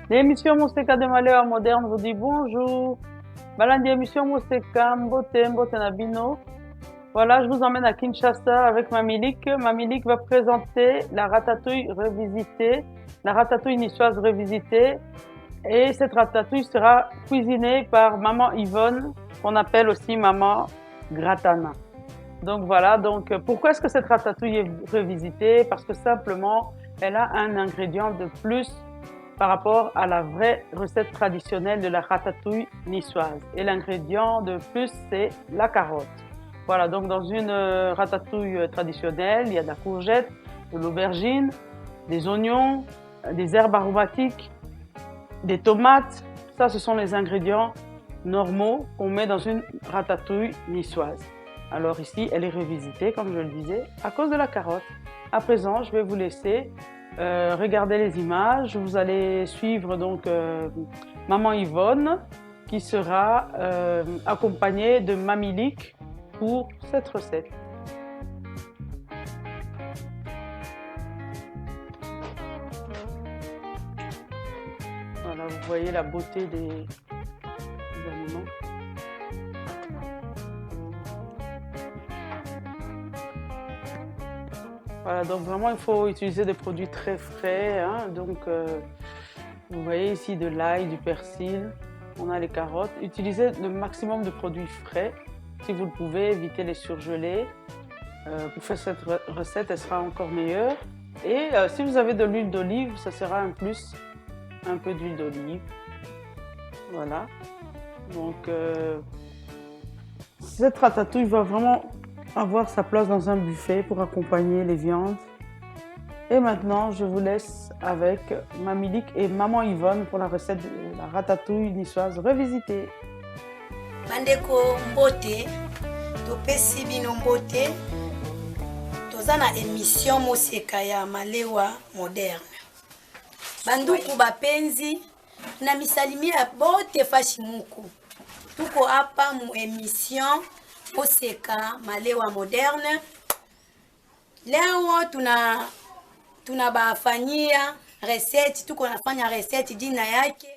L'émission Moseka de Maléwa Moderne vous dit bonjour. Balandi émission Moseka Mbote Mbote Nabino. Voilà, je vous emmène à Kinshasa avec Mamilik. Mamilik va présenter la ratatouille revisitée, la ratatouille niçoise revisitée. Et cette ratatouille sera cuisinée par Maman Yvonne, qu'on appelle aussi Maman Gratana. Donc voilà, donc pourquoi est-ce que cette ratatouille est revisitée? Parce que simplement, elle a un ingrédient de plus par rapport à la vraie recette traditionnelle de la ratatouille niçoise. Et l'ingrédient de plus, c'est la carotte. Voilà, donc dans une ratatouille traditionnelle, il y a de la courgette, de l'aubergine, des oignons, des herbes aromatiques, des tomates. Ça, ce sont les ingrédients normaux qu'on met dans une ratatouille niçoise. Alors ici, elle est revisitée, comme je le disais, à cause de la carotte. À présent, je vais vous laisser regarder les images. Vous allez suivre donc Maman Yvonne, qui sera accompagnée de Mamilik pour cette recette. Voilà, vous voyez la beauté des aliments. Voilà, donc vraiment il faut utiliser des produits très frais. Hein. Donc vous voyez ici de l'ail, du persil, on a les carottes. Utilisez le maximum de produits frais. Si vous le pouvez, évitez les surgelés. Pour faire cette recette, elle sera encore meilleure. Et si vous avez de l'huile d'olive, ça sera un plus, un peu d'huile d'olive. Voilà. Donc cette ratatouille va vraiment avoir sa place dans un buffet pour accompagner les viandes. Et maintenant, je vous laisse avec Mamilik et Maman Yvonne pour la recette de la ratatouille niçoise revisitée. Bandeko mbote, topesi bino mbote, toza na émission Moseka ya Maléwa Moderne. Banduku bapenzi, na misalimia bote fashi muku. Tuko hapa mu émission Moseka Maléwa Moderne. Leo tunabafanyia research, tuko nafanya research jina yake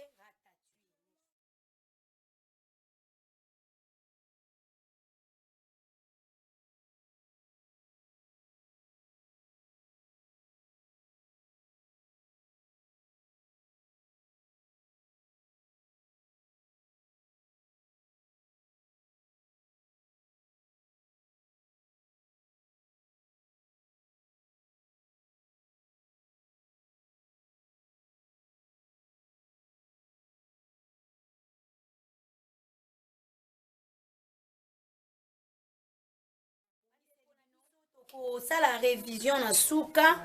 pour ça la révision na suka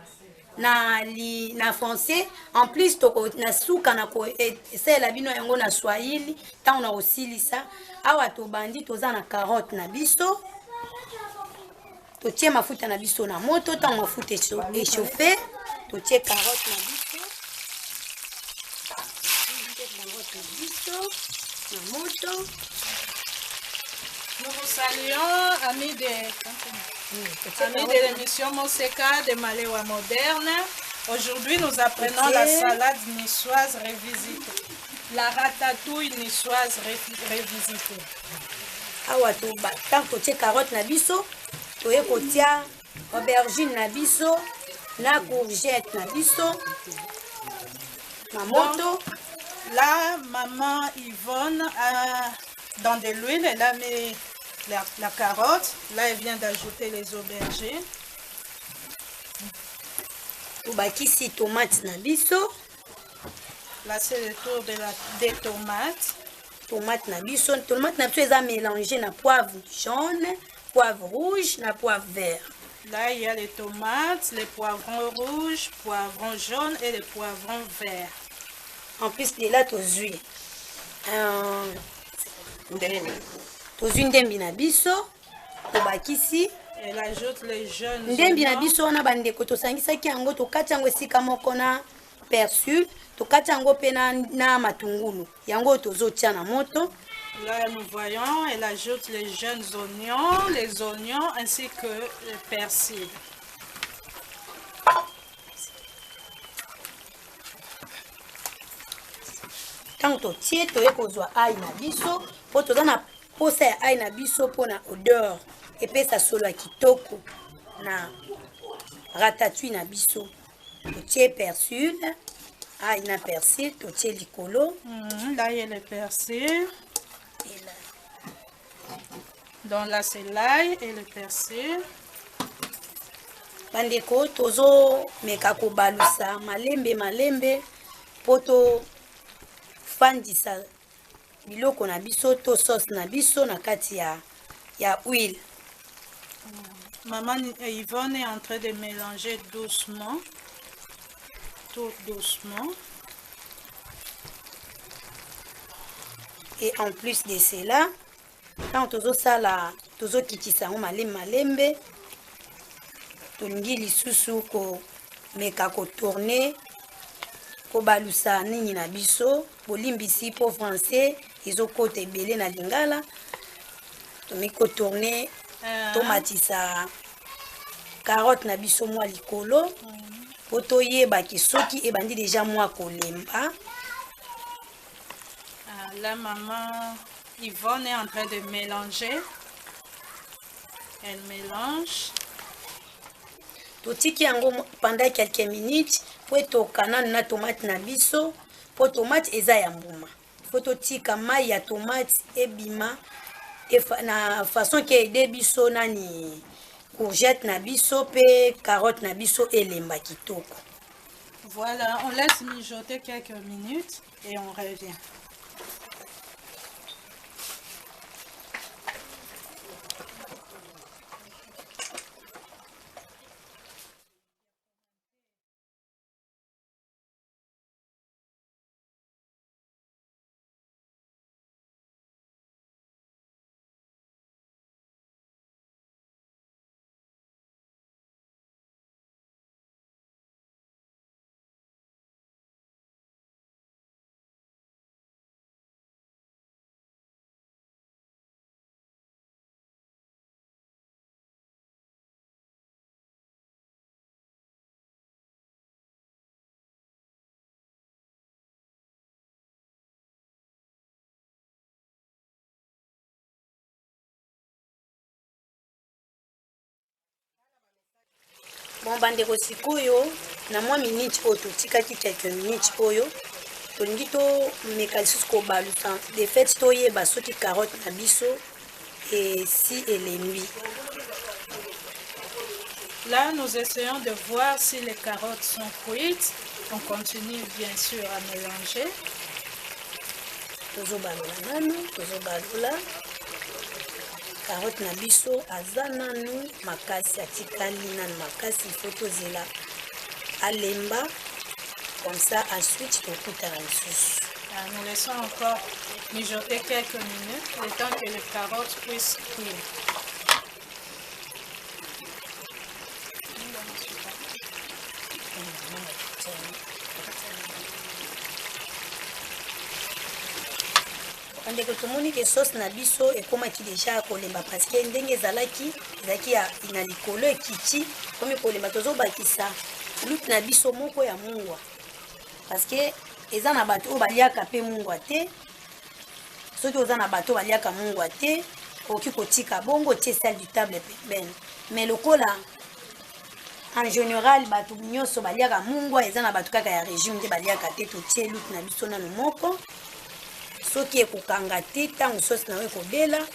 na français en plus toko na suka na ko esela bino yango na swahili tant na osilisa awa to bandi toza na carotte na biso totie mafuta na biso na moto tant mafuta échauffé totie carotte na biso na moto. Nous vous saluons, amis de l'émission Moseka de Maléwa Moderne. Aujourd'hui, nous apprenons la salade niçoise revisitée, la ratatouille niçoise revisitée. Awa to ba tant que carotte na biso, to ekotia aubergine na biso, na courgette na biso, na moto. Là, maman Yvonne dans de l'huile, elle a mis la carotte. Là, elle vient d'ajouter les aubergines. Tobakisi tomate na biso. Là, c'est le tour des tomates. Tomate na biso. Tomate na biso eza mélangé na poivre jaune, poivre rouge, na poivre vert. Là, il y a les tomates, les poivrons rouges, poivrons jaunes et les poivrons verts. En plus de là, tozui. Tozui ndembi na biso. Tobakisi. Elle ajoute les jeunes ndembi na biso wana bandeko tosangisaki yango tokati yango esika moko na persil tokati yango pe na matungulu yango tozotia na moto. Là nous voyons elle ajoute les jeunes oignons, les oignons ainsi que le persil. Tant que tu es, tu es kozwa ail na biso, po toza na posa ya ail na biso po na odeur. Et puis ça solo kitoko na ratatouille na biso. Tu es persil, ail na persil, tu es likolo. Là il y a le persil. Et là. Donc là c'est l'ail et le persil. Bandeko tozo meka kobalusa malembe poto fandisa biloko na biso to sauce na biso na kati ya huile. Maman Yvonne est en train de mélanger doucement, tout doucement. Et en plus de cela, quand tozo kitisa malembe tolingi lisusu ko meka ko tourner ko balusa nini na biso bolimbisi po français ezokota ebele na lingala tomiko tourner tomatisa carotte na biso mwa likolo po toyeba ki soki ebandi déjà mwa kolemba. La maman Yvonne est en train de mélanger. Elle mélange. Totiki yango pendant quelques minutes po etokana na tomate na biso po tomate eza ya mbuma. Po totika mai ya tomate ebima na façon ke ede biso nani courgette na biso pe carotte na biso elemba kitoko. Voilà, on laisse mijoter quelques minutes et on revient. Bon bandeko sikoyo na mwa minute oyo totikaki quelques minutes oyo tolingi to meka lisusu kobalusa de fait toyeba soki carotte na biso esi elembi. Là, nous essayons de voir si les carottes sont cuites. On continue bien sûr à mélanger. Tozobalula nanu, tozobalula. Carotte na biso aza nanu makasi atikali nanu makasi il faut tozela alemba comme ça ensuite tokutana lisusu. Nous laissons encore mijoter quelques minutes le temps que les carottes puissent cuire. Ndeko tomoni ke sauce na biso ekomaki déjà kolemba parce que ndenge ezalaki ya na likolo ekiti komi kolemba tozobakisa lutu na biso moko ya mungwa parce que eza na bato oyo baliaka pe mungwa te. Soki oza na bato baliaka mungwa te okoki kotika bongo tie sel du table pembeni, mais lokola en général bato nyonso baliaka mungwa eza na bato kaka ya régime nde baliaka te totie lutu na biso nano moko soki ekokanga te ntango sauce na yo ekobela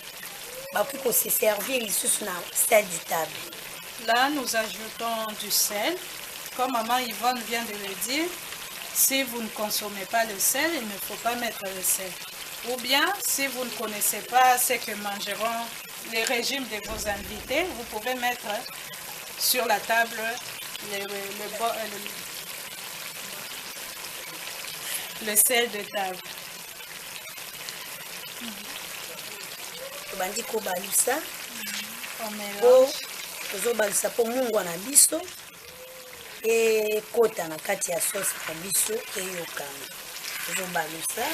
bakoki kose servir lisusu na sel du table. Là, nous ajoutons du sel. Comme maman Yvonne vient de le dire, si vous ne consommez pas le sel, il ne faut pas mettre le sel. Ou bien, si vous ne connaissez pas ce que mangeront les régimes de vos invités, vous pouvez mettre sur la table le sel de table. Tobandi kobalusa On mélange. tozobalusa po mungwa na biso ekota na kati ya sauce na biso eyokana. Tozobalusa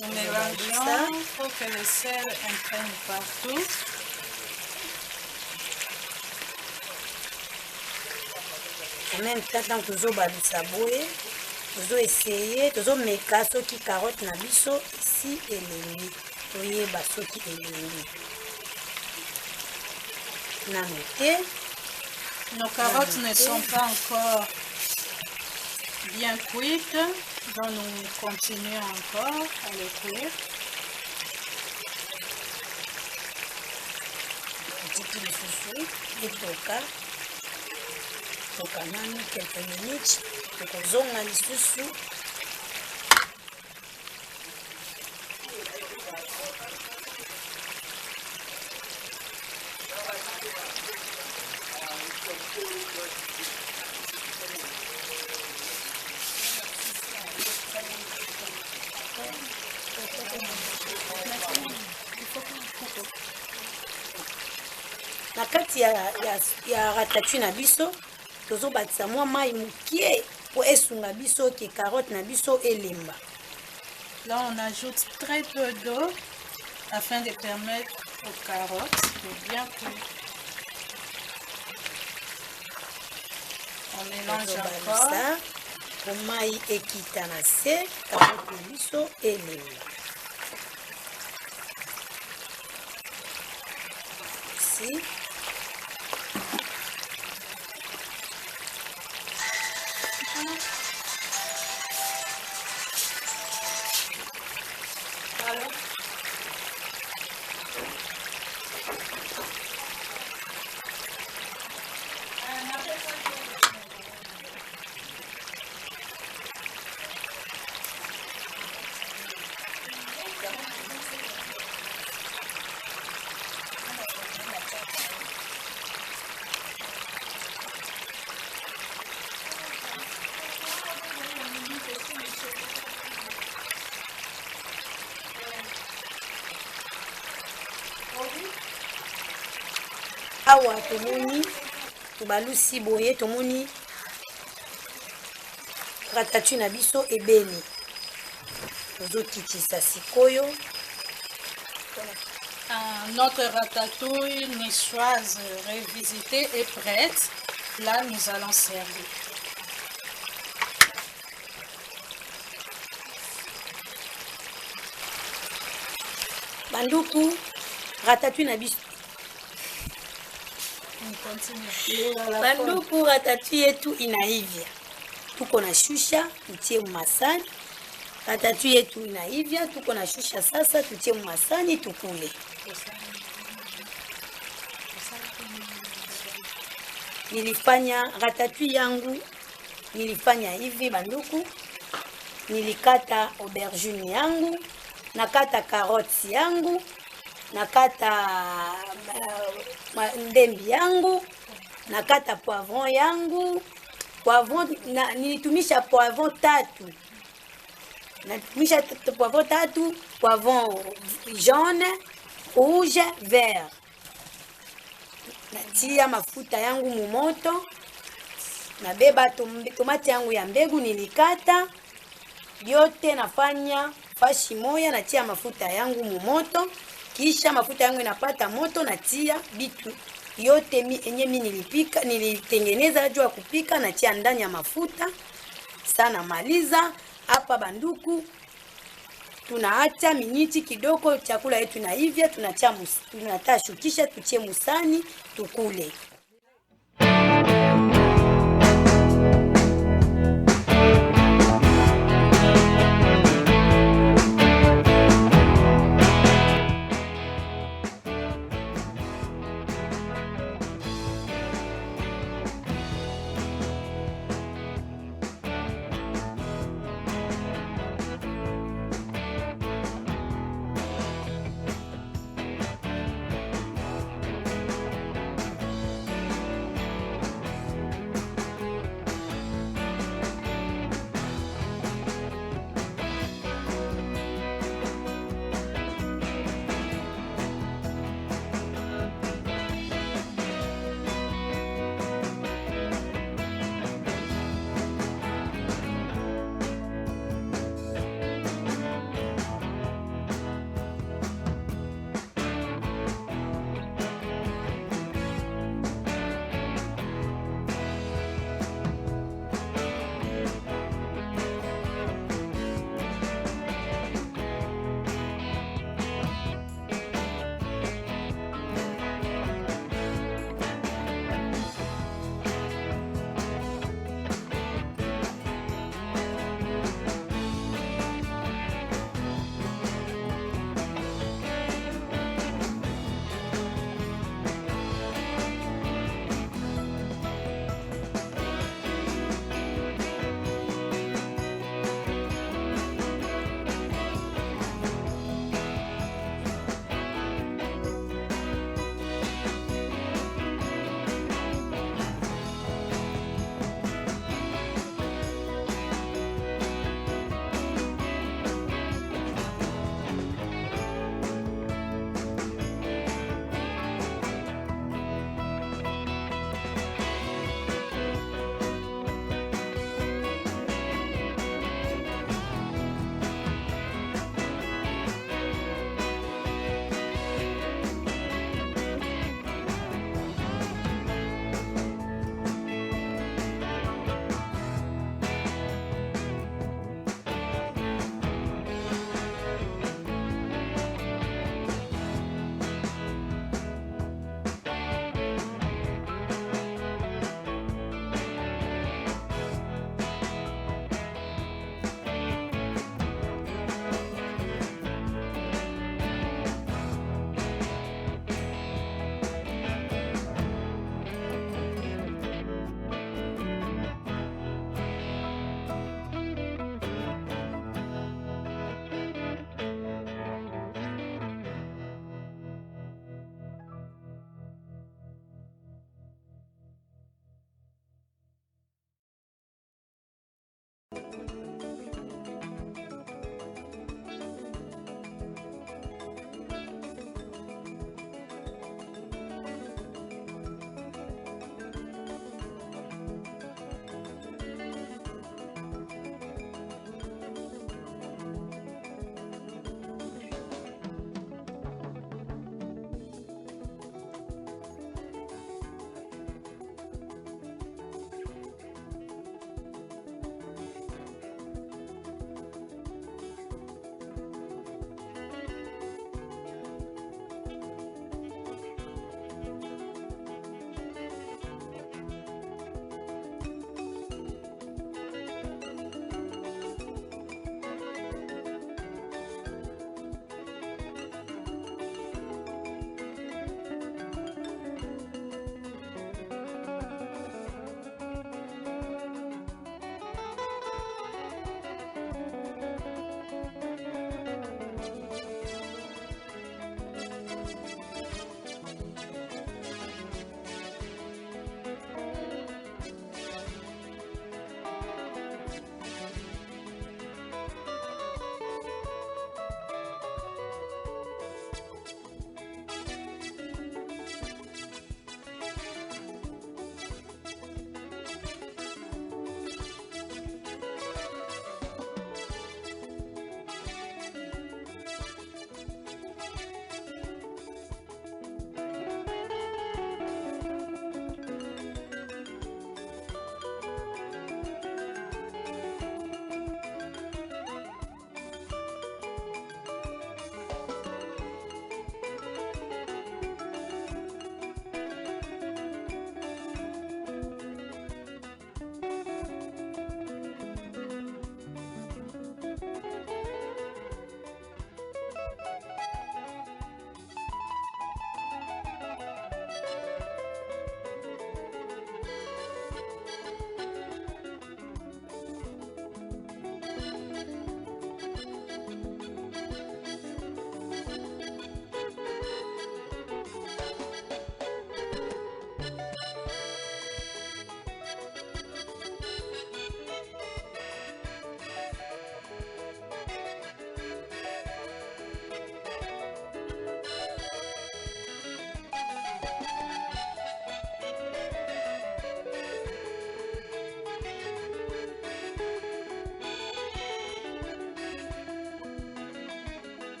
Nous mélangeons pour que le sel imprègne partout. en même temps tant tozobalusa boye tozoessaye tozomeka soki carotte na biso esi elengi toyeba soki elengi nano te. Nos carottes ne sont pas encore bien cuites, donc nous continuons encore à les cuire. Tiki lisusu etoka nano quelques minutes tokozonga lisusu na kati ya ratatouille na biso tozobatisa mwa mai mokie po esunga biso ke carotte na biso elemba. Là, on ajoute très peu d'eau afin de permettre aux carottes de bien cuire. On mélange encore. Po mai ekita na se carotte na biso elemba. Ici. Awa tomoni tobalusi boye tomoni ratatouille na biso ebeli tozokitisa sikoyo. Notre ratatouille niçoise revisitée est prête. Là, nous allons servir. Banduku ratatouille na biso. Banduku ratatouille yetu inaivya. Tuko na shusha tutie masani. Ratatouille yetu inaivya, tuko na shusha sasa tutie masani tukule. Nilifanya ratatouille yangu, nilifanya hivi banduku. Nilikata aubergine yangu, nakata carotte yangu, nakata ndembi yangu, nakata poivron yangu. Poivron nilitumisha poivron tatu. Nilitumisha poivron tatu, poivron jaune, rouge, vert. Natia mafuta yangu mumoto. Nabeba tomate yangu ya mbegu nilikata. Yote nafanya fashi moya, natia mafuta yangu mumoto. Kisha mafuta yangu inapata moto, natia bitu yote enye mimi nilipika, nilitengeneza juu ya kupika, natia ndani ya mafuta. Sana maliza hapa banduku. Tunaacha miniti kidogo chakula yetu na hivya tunatashukisha tuchie musani tukule.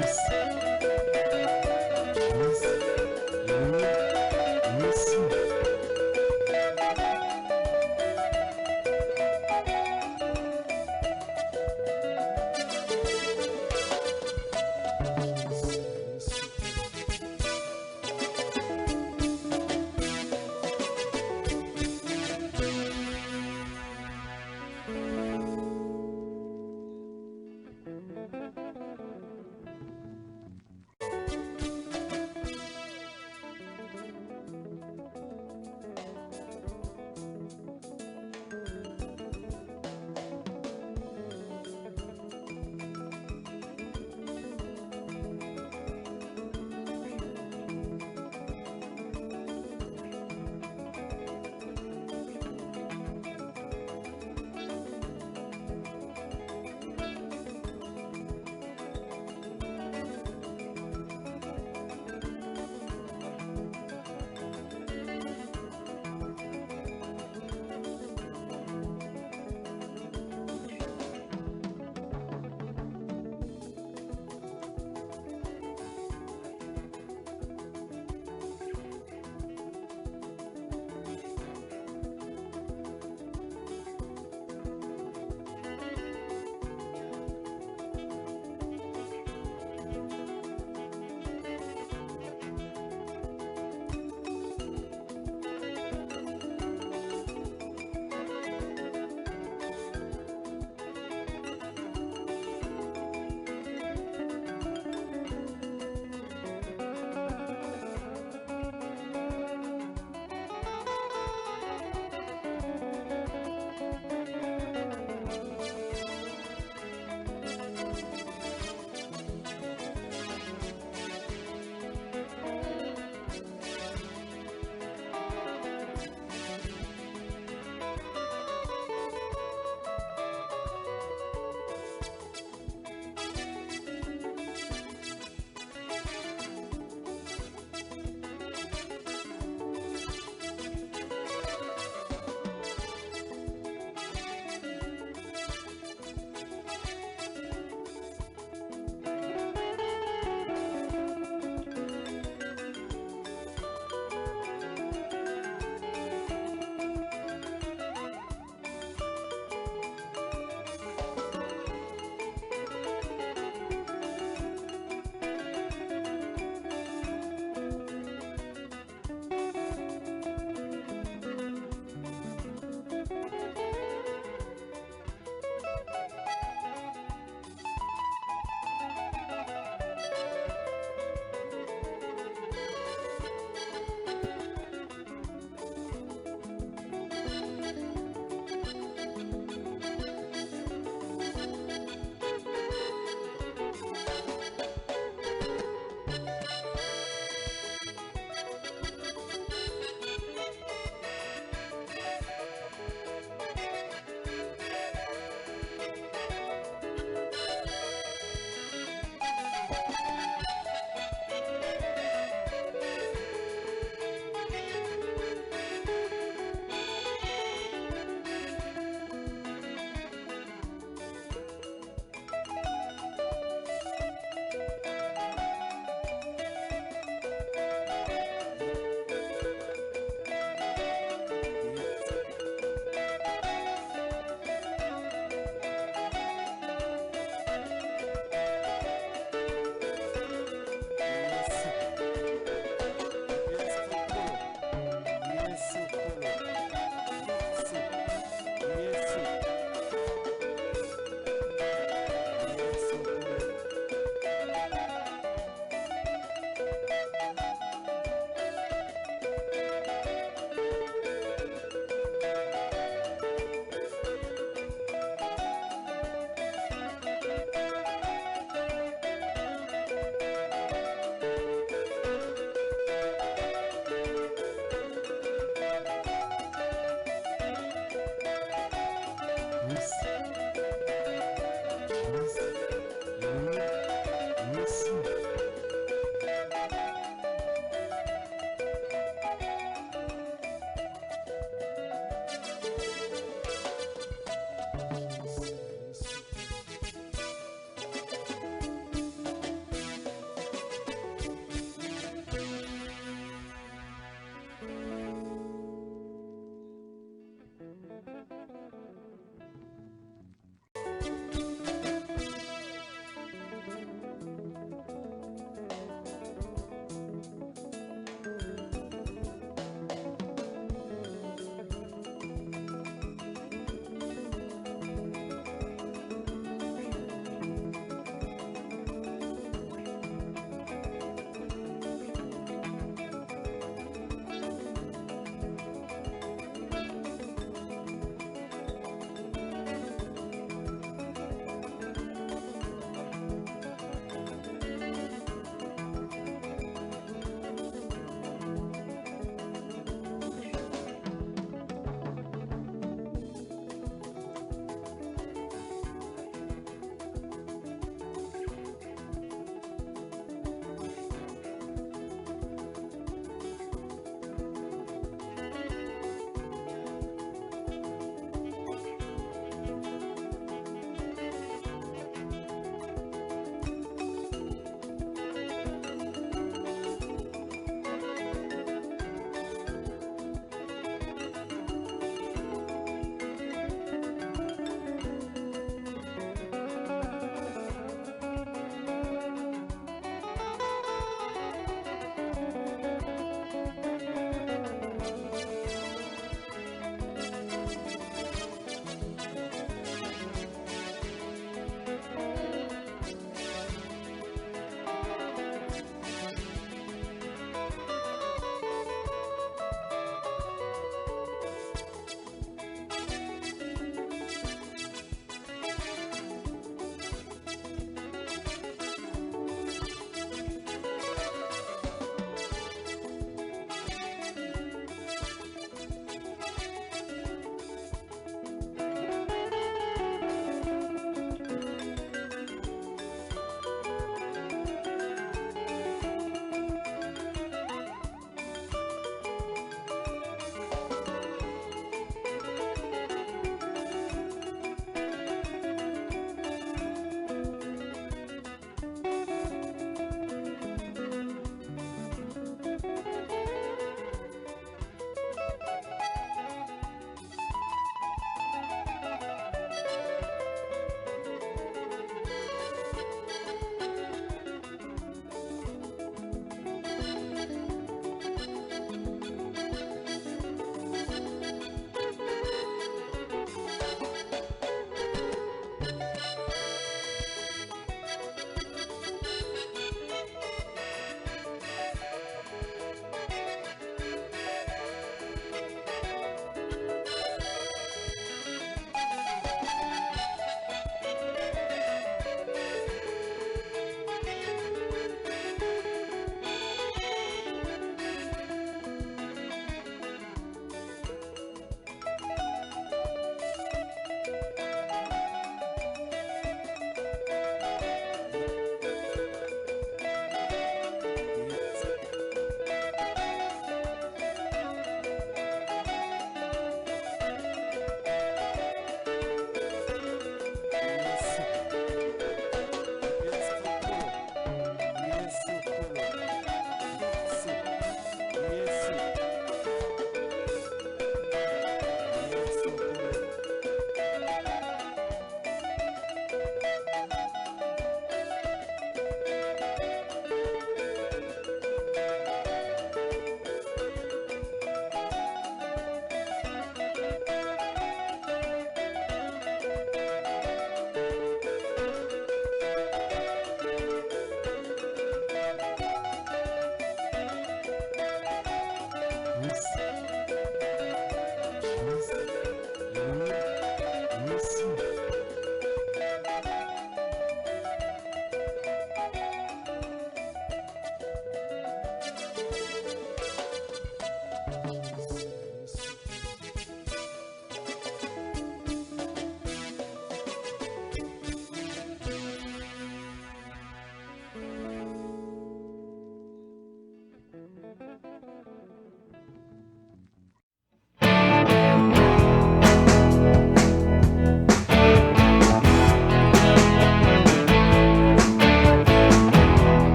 Merci.